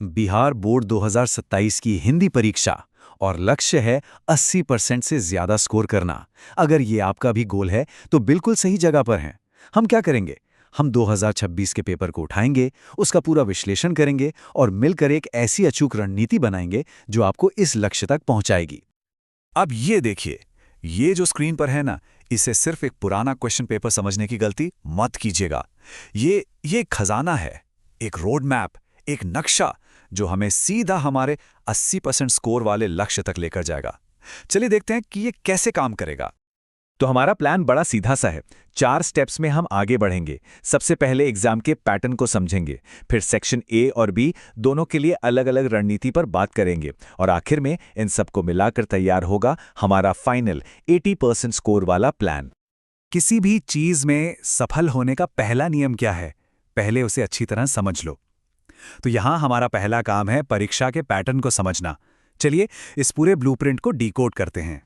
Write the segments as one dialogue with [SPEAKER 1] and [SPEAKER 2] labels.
[SPEAKER 1] Bihar board 2027 की हिंदी परीक्षा और लक्ष्य है 80% से ज्यादा स्कोर करना। अगर ये आपका भी गोल है तो बिल्कुल सही जगह पर हैं। हम क्या करेंगे? हम 2026 के पेपर को उठाएंगे, उसका पूरा विश्लेषण करेंगे और मिलकर एक ऐसी अचूक रणनीति बनाएंगे जो आपको इस लक्ष्य तक पहुंचाएगी।
[SPEAKER 2] अब ये देखिए, ये जो स्क्रीन पर है ना, इसे सिर्फ एक पुराना क्वेश्चन पेपर समझने की गलती मत कीजिएगा। ये एक खजाना है, एक रोड मैप, एक नक्शा जो हमें सीधा हमारे 80% स्कोर वाले लक्ष्य तक लेकर जाएगा। चलिए देखते हैं कि ये कैसे काम करेगा।
[SPEAKER 3] तो हमारा प्लान बड़ा सीधा सा है। 4 स्टेप्स में हम आगे बढ़ेंगे। सबसे पहले एग्जाम के पैटर्न को समझेंगे, फिर सेक्शन ए और बी दोनों के लिए अलग अलग रणनीति पर बात करेंगे और आखिर में इन सबको मिलाकर तैयार होगा हमारा फाइनल 80% स्कोर वाला प्लान।
[SPEAKER 2] किसी भी चीज में सफल होने का पहला नियम क्या है? पहले उसे अच्छी तरह समझ लो। तो यहां हमारा पहला काम है परीक्षा के पैटर्न को समझना। चलिए इस पूरे ब्लूप्रिंट को डिकोड करते हैं।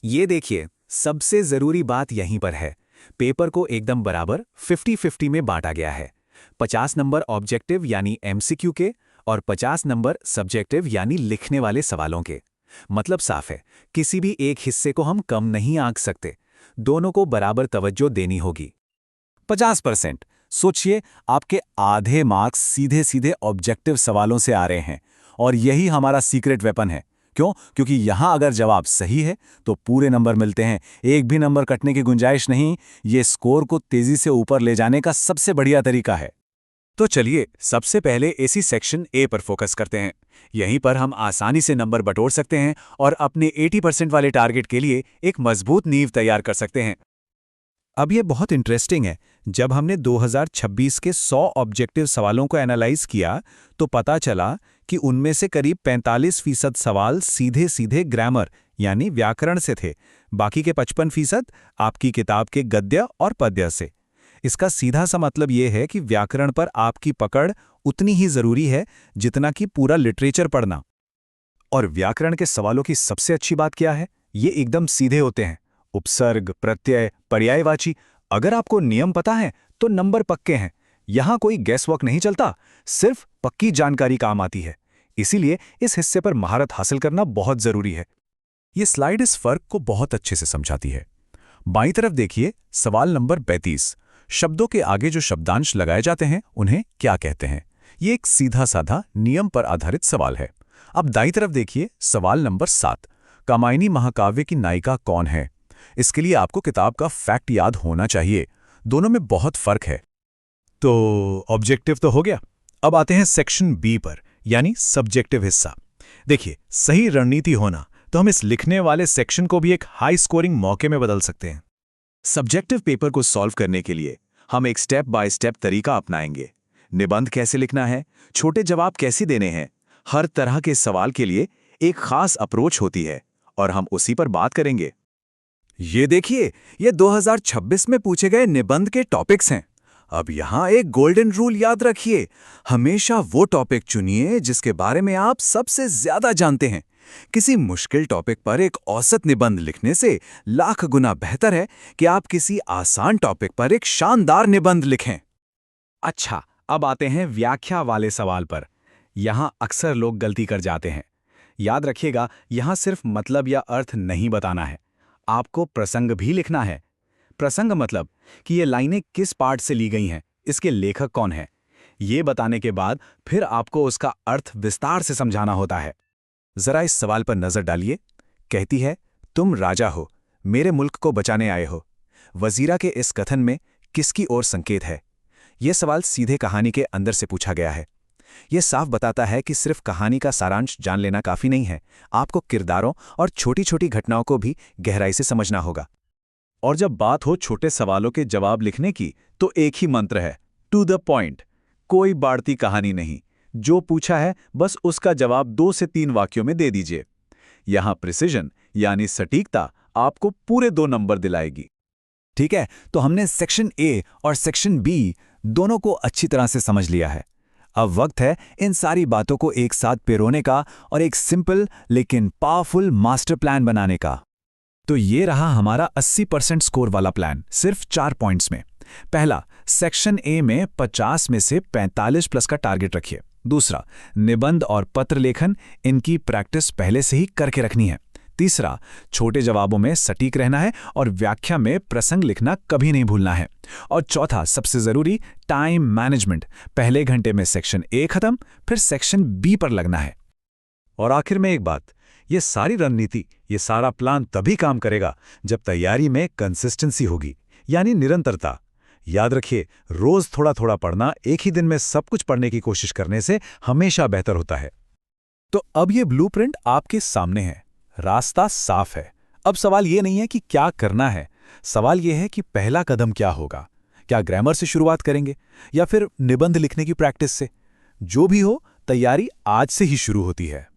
[SPEAKER 2] ये देखिए, सबसे जरूरी बात यहीं पर है। पेपर को एकदम बराबर 50-50 में बांटा गया है। 50 नंबर ऑब्जेक्टिव यानी एमसीक्यू के और 50 नंबर सब्जेक्टिव यानी लिखने वाले सवालों के। मतलब साफ है, किसी भी एक हिस्से को हम कम नहीं आंक सकते। दोनों को बराबर तवज्जो देनी होगी। 50%। सोचिए, आपके आधे मार्क्स सीधे सीधे ऑब्जेक्टिव सवालों से आ रहे हैं और यही हमारा सीक्रेट वेपन है। क्यों? क्योंकि यहां अगर जवाब सही है तो पूरे नंबर मिलते हैं, एक भी नंबर कटने की गुंजाइश नहीं। ये स्कोर को तेजी से ऊपर ले जाने का सबसे बढ़िया तरीका है। तो चलिए सबसे पहले इसी सेक्शन ए पर फोकस करते हैं। यहीं पर हम आसानी से नंबर बटोर सकते हैं और अपने 80% वाले टारगेट के लिए एक मजबूत नींव तैयार कर सकते हैं। अब ये बहुत इंटरेस्टिंग है। जब हमने 2026 के 100 ऑब्जेक्टिव सवालों को एनालाइज किया तो पता चला कि उनमें से करीब 45% सवाल सीधे सीधे ग्रामर यानी व्याकरण से थे। बाकी के 55% आपकी किताब के गद्य और पद्य से। इसका सीधा सा मतलब ये है कि व्याकरण पर आपकी पकड़ उतनी ही जरूरी है जितना कि पूरा लिटरेचर पढ़ना। और व्याकरण के सवालों की सबसे अच्छी बात क्या है? ये एकदम सीधे होते हैं। उपसर्ग, प्रत्यय, पर्यायवाची। अगर आपको नियम पता है तो नंबर पक्के हैं। यहां कोई गैसवर्क नहीं चलता, सिर्फ पक्की जानकारी काम आती है। इसीलिए इस हिस्से पर महारत हासिल करना बहुत जरूरी है। ये स्लाइड इस फर्क को बहुत अच्छे से समझाती है। बाईं तरफ देखिए, सवाल नंबर 32। शब्दों के आगे जो शब्दांश लगाए जाते हैं उन्हें क्या कहते हैं? ये एक सीधा साधा नियम पर आधारित सवाल है। अब दाईं तरफ देखिए, सवाल नंबर 7। कामायनी महाकाव्य की नायिका कौन है? इसके लिए आपको किताब का फैक्ट याद होना चाहिए। दोनों में बहुत फर्क है। तो ऑब्जेक्टिव तो हो गया। अब आते हैं सेक्शन बी पर, यानी सब्जेक्टिव हिस्सा। देखिए, सही रणनीति होना तो हम इस लिखने वाले सेक्शन को भी एक हाई स्कोरिंग मौके में बदल सकते हैं। सब्जेक्टिव पेपर को सॉल्व करने के लिए हम एक स्टेप बाय स्टेप तरीका अपनाएंगे। निबंध कैसे लिखना है, छोटे जवाब कैसे देने हैं, हर तरह के सवाल के लिए एक खास अप्रोच होती है और हम उसी पर बात करेंगे। ये देखिए, ये 2026 में पूछे गए निबंध के टॉपिक्स हैं। अब यहां एक गोल्डन रूल याद रखिए, हमेशा वो टॉपिक चुनिए जिसके बारे में आप सबसे ज्यादा जानते हैं। किसी मुश्किल टॉपिक पर एक औसत निबंध लिखने से लाख गुना बेहतर है कि आप किसी आसान टॉपिक पर एक शानदार निबंध लिखें। अच्छा, अब आते हैं व्याख्या वाले सवाल पर। यहां अक्सर लोग गलती कर जाते हैं। याद रखिएगा, यहां सिर्फ मतलब या अर्थ नहीं बताना है, आपको प्रसंग भी लिखना है। प्रसंग मतलब कि ये लाइनें किस पार्ट से ली गई हैं, इसके लेखक कौन है, ये बताने के बाद फिर आपको उसका अर्थ विस्तार से समझाना होता है। जरा इस सवाल पर नजर डालिए। कहती है, तुम राजा हो, मेरे मुल्क को बचाने आए हो। वजीरा के इस कथन में किसकी ओर संकेत है? यह सवाल सीधे कहानी के अंदर से पूछा गया है। यह साफ बताता है कि सिर्फ कहानी का सारांश जान लेना काफी नहीं है, आपको किरदारों और छोटी छोटी घटनाओं को भी गहराई से समझना होगा। और जब बात हो छोटे सवालों के जवाब लिखने की, तो एक ही मंत्र है, टू द पॉइंट। कोई बढ़ती कहानी नहीं, जो पूछा है बस उसका जवाब 2 से 3 वाक्यों में दे दीजिए। यहां प्रिसिजन यानी सटीकता आपको पूरे 2 नंबर दिलाएगी। ठीक है, तो हमने सेक्शन ए और सेक्शन बी दोनों को अच्छी तरह से समझ लिया है। अब वक्त है इन सारी बातों को एक साथ पिरोने का और एक सिंपल लेकिन पावरफुल मास्टर प्लान बनाने का। तो ये रहा हमारा 80% स्कोर वाला प्लान, सिर्फ 4 पॉइंट्स में। पहला, सेक्शन ए में 50 में से 45 प्लस का टारगेट रखिए। दूसरा, निबंध और पत्र लेखन, इनकी प्रैक्टिस पहले से ही करके रखनी है। तीसरा, छोटे जवाबों में सटीक रहना है और व्याख्या में प्रसंग लिखना कभी नहीं भूलना है। और चौथा, सबसे जरूरी, टाइम मैनेजमेंट। पहले घंटे में सेक्शन ए खत्म, फिर सेक्शन बी पर लगना है।
[SPEAKER 1] और आखिर में एक बात, ये सारी रणनीति, ये सारा प्लान तभी काम करेगा जब तैयारी में कंसिस्टेंसी होगी, यानी निरंतरता। याद रखिए, रोज थोड़ा थोड़ा पढ़ना एक ही दिन में सब कुछ पढ़ने की कोशिश करने से हमेशा बेहतर होता है।
[SPEAKER 2] तो अब ये ब्लूप्रिंट आपके सामने है, रास्ता साफ है। अब सवाल ये नहीं है कि क्या करना है, सवाल ये है कि पहला कदम क्या होगा। क्या ग्रामर से शुरुआत करेंगे या फिर निबंध लिखने की प्रैक्टिस से? जो भी हो, तैयारी आज से ही शुरू होती है।